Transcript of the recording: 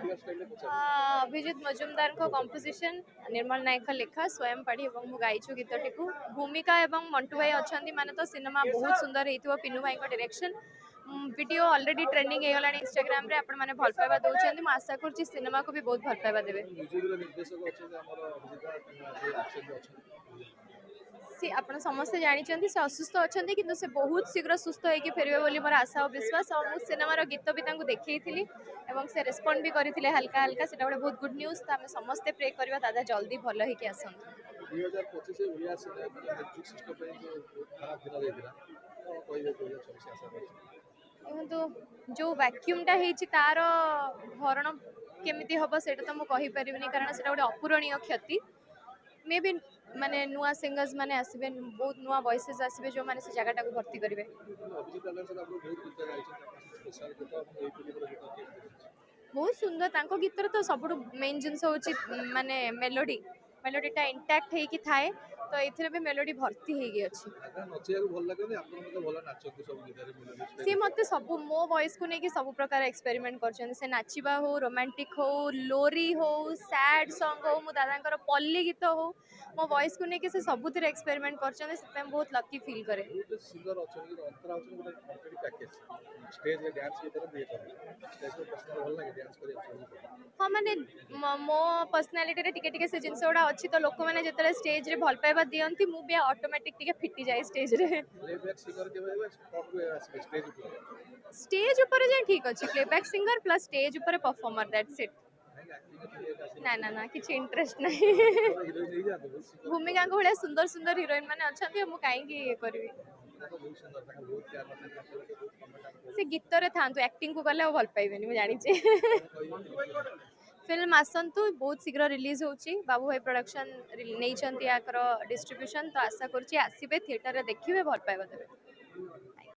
अभिजित मजुमदार को कंपोजिशन निर्मल नायक लेखा स्वयं पढ़ी और मु गाइछु गीतटी को भूमिका एवं मंटू भाई अच्छा माने तो सिनेमा बहुत सुंदर होइथिबो पिन्नू भाई को डायरेक्शन वीडियो ऑलरेडी ट्रेंडिंग हो गलानी इंस्टाग्राम रे आपण माने भल पाइबा दउछन मु आशा करछि सिनेमा को भी बहुत भल पाइबा देबे सी आपण समस्त जानिछन्ती से असुस्थ अछन्ती किंतु से बहुत शीघ्र सुस्थ होइकी फेरबे बोली मोर आशा और विश्वास और मु सिनेमार गीत भी तांको देखैथिली एवं से रेस्पॉन्ड भी करथिले हल्का हल्का सेटा गोटे बहुत गुड न्यूज त हम समस्त प्रे करबा दादा जल्दी भल होइकी आसन 2025 ओडिया सिनेमा म्यूजिक सिस्टम पे जो खराब दिन देइदिला तो कहबे 2026 आशा करछि କିନ୍ତୁ जो वैक्यूमटा ହେଇଛି ତାର ଭରଣ କେମିତି ହବ ସେଇଟା ତ ମୁଁ କହିପାରିବିନି କାରଣ ସେଇଟା ଗୋଟେ ଅପୂରଣୀୟ କ୍ଷତି मे भी माने नुआ सिंगर्स माने आसबे बहुत नुआ वॉइसेस आसबे जो माने से जगह भर्ती करेंगे बहुत सुंदर तांको गीतर तो सब मेन जिनस होची माने मेलोडी मेलोडीटा इंटैक्ट हेकी थाए तो एथिरे भी मेलोडी भर्ती हेगी अछि सी मते सब मो वॉइस को नेकी सब प्रकार एक्सपेरिमेंट करछन से नाचिबा हो रोमांटिक हो लोरी हो सैड सॉन्ग हो मु दादांकर पल्ली गीत हो मो वॉइस को नेकी से सबुतिर एक्सपेरिमेंट करछन से बहुत लकी फील करे सिंगर अछि अंतरा अछि गोटे कंप्लीट पैकेज स्टेज रे डांस के तरह दिए स्टेज पे पर्सनल भल लागे डांस करे हाँ माने मो पर्सनालिटी रे टिके टिके से जिंस ओडा अछि तो लोक माने जेतले स्टेज रे भल पाइबा दियंती मु बे ऑटोमेटिक टिके फिटी जाय स्टेज रे प्लेबैक सिंगर के भाई टॉप पे स्टेज ऊपर जे ठीक अछि प्लेबैक सिंगर प्लस स्टेज ऊपर परफॉर्मर दैट्स इट ना ना ना किछ इंटरेस्ट नहीं भूमिका को भले सुंदर सुंदर हीरोइन माने अछंती मु काई की करबी से गीत रे थांतु एक्टिंग को गले भल पाइबेनी मु जानि छी फिल्म आसंतु बहुत शीघ्र रिलीज होची बाबू भाई प्रोडक्शन नहीं चंती आकर डिस्ट्रीब्यूशन तो आशा करची आसीबे थिएटर रे देखिबे भल पाइबा देबे